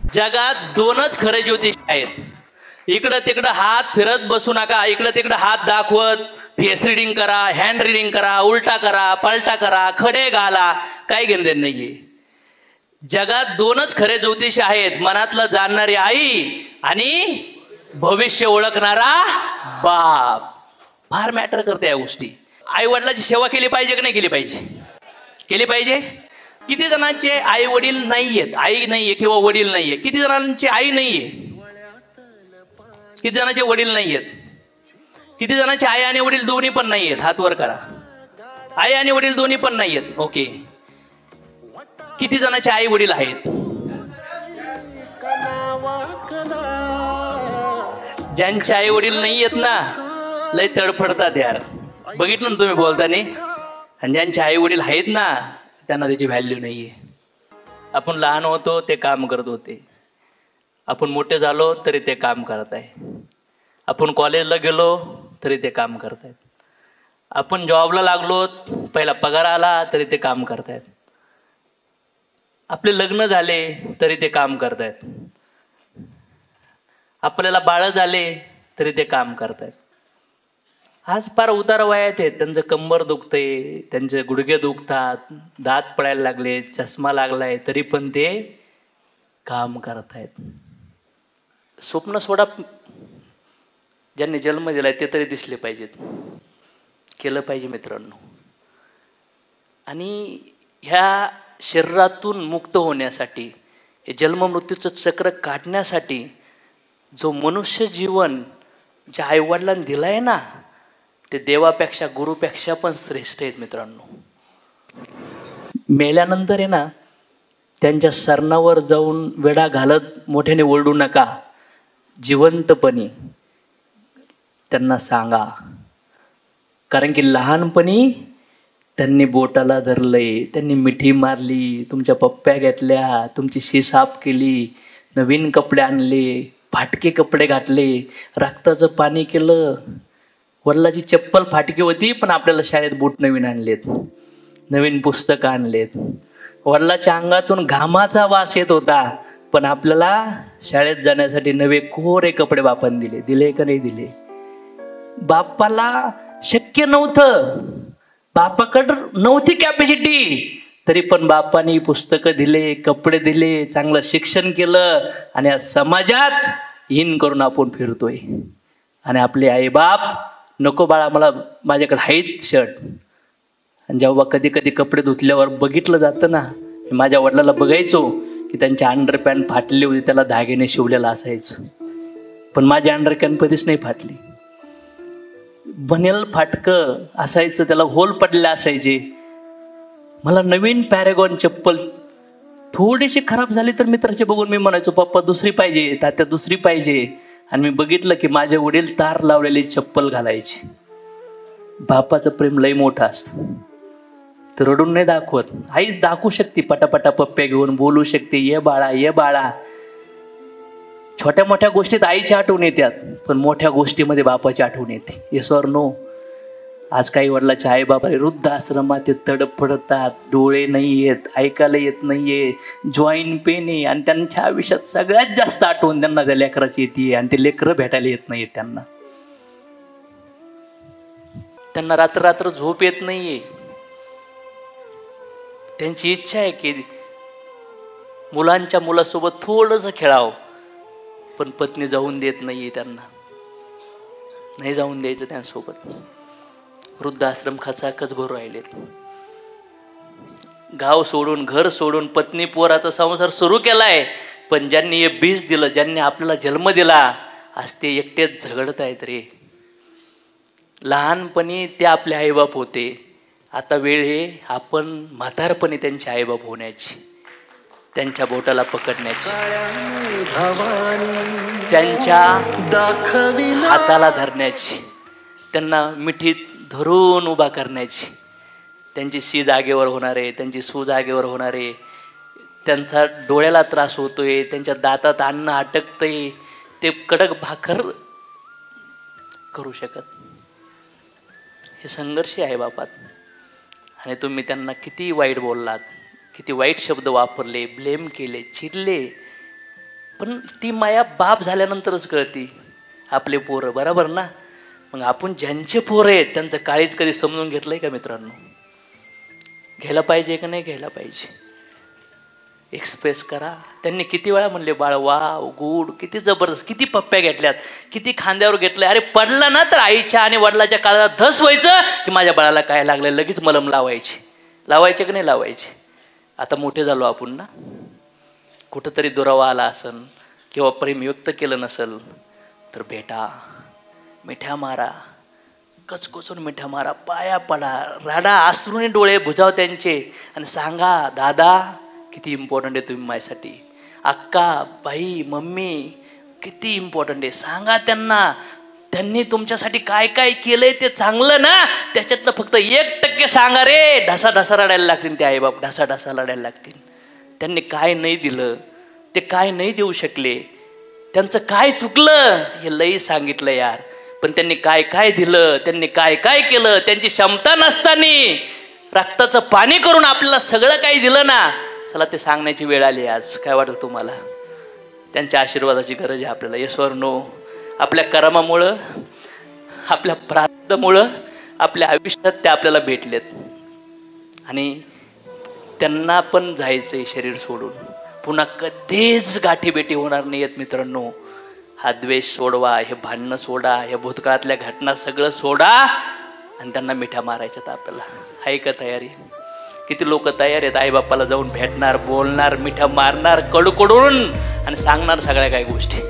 जगात दोनच खरे ज्योतिष आहेत. इकडं तिकडं हात फिरत बसू नका. इकडं तिकडं हात दाखवत फेस रिडिंग करा, हँड रिडिंग करा, उलटा करा, पलटा करा, खडे घाला, काही घेणं नाहीये. जगात दोनच खरे ज्योतिष आहेत. मनातलं जाणणारी आई आणि भविष्य ओळखणारा बाप. फार मॅटर करते या गोष्टी. आई वडिलांची सेवा केली पाहिजे की नाही केली पाहिजे? केली पाहिजे. किती जणांचे आई वडील नाहीयेत, आई नाहीये किंवा वडील नाहीये? किती जणांची आई नाहीये? किती जणांचे वडील नाहीयेत? किती जणांचे आई आणि वडील दोन्ही पण नाहीयेत? हात वर करा. आई आणि वडील दोन्ही पण नाहीयेत. ओके. किती जणांचे आई वडील आहेत? ज्यांचे आई वडील नाहीयेत ना, लय तडफडतात यार. बघितलं ना तुम्ही बोलताना. आणि ज्यांचे आई वडील आहेत ना, त्यांना त्याची व्हॅल्यू नाहीये. आपण लहान होतो ते काम करत होते, आपण मोठे झालो तरी ते काम करत आहे, आपण कॉलेजला गेलो तरी ते काम करतायत, आपण जॉबला लागलो पहिला पगार आला तरी ते काम करतायत, आपले लग्न झाले तरी ते काम करतायत, आपल्याला बाळ झाले तरी ते काम करतायत. आज फार उतार वयात आहेत, त्यांचं कंबर दुखतंय, त्यांचे गुडघे दुखतात, दात पडायला लागले, चष्मा लागलाय, तरी पण ते काम करतायत. स्वप्न सोडा. ज्यांनी जन्म दिलाय ते तरी दिसले पाहिजेत. केलं पाहिजे मित्रांनो. आणि ह्या शरीरातून मुक्त होण्यासाठी, हे जन्ममृत्यूचं चक्र काढण्यासाठी जो मनुष्य जीवन ज्या आईवडिलांनी दिलाय ना, ते देवापेक्षा गुरुपेक्षा पण श्रेष्ठ आहेत मित्रांनो. मेल्यानंतर आहे ना, त्यांच्या सरणावर जाऊन वेडा घालत मोठ्याने ओरडू नका. जिवंतपणी त्यांना सांगा. कारण की लहानपणी त्यांनी बोटाला धरलंय, त्यांनी मिठी मारली, तुमच्या पप्प्या घेतल्या, तुमची शी साफ केली, नवीन कपडे आणले, फाटके कपडे घातले, रक्ताचं पाणी केलं. वडिलाची चप्पल फाटकी होती पण आपल्याला शाळेत बूट नवीन आणलेत, नवीन पुस्तकं आणलेत. वडिलाच्या अंगातून घामाचा वास येत होता पण आपल्याला शाळेत जाण्यासाठी नवे कोरे कपडे बापाने दिले. दिले का नाही दिले? बापाला शक्य नव्हतं, बापाकडं नव्हती कॅपॅसिटी, तरी पण बापाने पुस्तकं दिले, कपडे दिले, चांगलं शिक्षण केलं. आणि आज समाजात इन करून आपण फिरतोय. आणि आपले आई बाप, नको बाळा मला माझ्याकडे आहेत शर्ट. आणि जेव्हा कधी कधी कपडे धुतल्यावर बघितलं जातं ना, माझ्या वडिलाला बघायचो की त्यांच्या अंडरपॅन्ट फाटली होती, त्याला धाग्याने शिवलेलं असायचं. पण माझी अंडरपॅन्ट कधीच नाही फाटली. बनेल फाटकं असायचं, त्याला होल पडले असायचे. मला नवीन पॅरेगॉन चप्पल थोडीशी खराब झाली तर मित्राचे बघून मी म्हणायचो पप्पा दुसरी पाहिजे, तात्या दुसरी पाहिजे. आणि मी बघितलं की माझे वडील तार लावलेली चप्पल घालायचे. बापाचं प्रेम लय मोठं असतं. तर रडून नाही दाखवत. आईच दाखवू शकते, पटापटा पप्प्या घेऊन बोलू शकते, ये बाळा ये बाळा. छोट्या मोठ्या गोष्टीत आईची आठवण येतात, पण मोठ्या गोष्टीमध्ये बापाची आठवण येते. Yes or no? आज काही वडिलाचे आई बाबा वृद्ध आश्रमात ते तडफडतात, डोळे नाही येत, ऐकायला येत नाहीये, जॉईंट पेन आहे. आणि त्यांच्या आयुष्यात सगळ्यात जास्त आठवण त्यांना त्या लेकराची येते. आणि ते लेकरं भेटायला येत नाहीये त्यांना. त्यांना रात्र रात्र झोप येत नाहीये. त्यांची इच्छा आहे की मुलांच्या मुलासोबत थोडंसं खेळावं, पण पत्नी जाऊन देत नाहीये त्यांना. नाही जाऊन द्यायचं त्यांसोबत. वृद्धाश्रम खचाखच भरू राहिलेत. गाव सोडून, घर सोडून, पत्नी पोराचा संसार सुरू केलाय. पण ज्यांनी हे बीज दिलं, ज्यांनी आपल्याला जन्म दिला, आज ते एकटेच झगडत आहेत रे. लहानपणी ते आपले आईबाप होते, आता वेळ आहे आपण म्हातारपणी त्यांचे आईबाप होण्याची, त्यांच्या बोटाला पकडण्याची, त्यांच्या हाताला धरण्याची, त्यांना मिठीत धरून उभा करण्याची. त्यांची शी जागेवर होणार आहे, त्यांची सू जागेवर होणार आहे, त्यांचा डोळ्याला त्रास होतोय, त्यांच्या दातात अन्न अटकतंय, ते कडक भाकर करू शकत. हे संघर्ष आहे बापात. आणि तुम्ही त्यांना किती वाईट बोललात, किती वाईट शब्द वापरले, ब्लेम केले, चिडले, पण ती माया बाप झाल्यानंतरच कळती. आपले पोरं, बरोबर ना? मग आपण ज्यांचे पोरं आहेत त्यांचं काळीज कधी समजून घेतलंय का मित्रांनो? घ्यायला पाहिजे का नाही घ्यायला पाहिजे? एक्सप्रेस करा. त्यांनी किती वेळा म्हणले, बाळ वाव गुड, किती जबरदस्त, किती पप्प्या घेतल्यात, किती खांद्यावर घेतलंय. अरे पडला ना तर आईच्या आणि वडिलाच्या काळात धस व्हायचं की माझ्या बाळाला काय लागलं, लगेच मलम लावायचे की नाही लावायचे? आता मोठे झालो आपण ना, कुठंतरी दुरावा आला असन किंवा प्रेम व्यक्त केलं नसल तर भेटा, मिठ्या मारा, कचकचून मिठ्या मारा, पाया पडा, राडा, अश्रूने डोळे बुजाव त्यांचे आणि सांगा, दादा किती इम्पॉर्टंट आहे तुम्ही माझ्यासाठी, अक्का, बाई, मम्मी किती इम्पॉर्टंट आहे. सांगा त्यांना, त्यांनी तुमच्यासाठी काय काय केलंय ते चांगलं ना, त्याच्यातनं फक्त 1% सांगा रे. ढसा ढसा रडायला लागतील ते आईबाप, ढसा ढसा रडायला लागतील. त्यांनी काय नाही दिलं, ते काय नाही देऊ शकले, त्यांचं काय चुकलं हे लई सांगितलं यार. पण त्यांनी काय काय दिलं, त्यांनी काय काय केलं, त्यांची क्षमता नसताना रक्ताचं पाणी करून आपल्याला सगळं काही दिलं ना. चला ते सांगण्याची वेळ आली आज. काय वाटतं तुम्हाला? त्यांच्या आशीर्वादाची गरज आहे आपल्याला. Yes or no? आपल्या कर्मामुळं, आपल्या प्रारब्धामुळं आपल्या आयुष्यात ते आपल्याला भेटलेत आणि त्यांना पण जायचंय शरीर सोडून. पुन्हा कधीच गाठीभेटी होणार नाही आहेत मित्रांनो. हा द्वेष सोडवा, हे भांडणं सोडा, हे भूतकाळातल्या घटना सगळं सोडा आणि त्यांना मिठ्या मारायच्यात आपल्याला. आहे का तयारी? किती लोक तयार आहेत आईबापाला जाऊन भेटणार, बोलणार, मिठ्या मारणार कडकडून आणि सांगणार सगळ्या काही गोष्टी.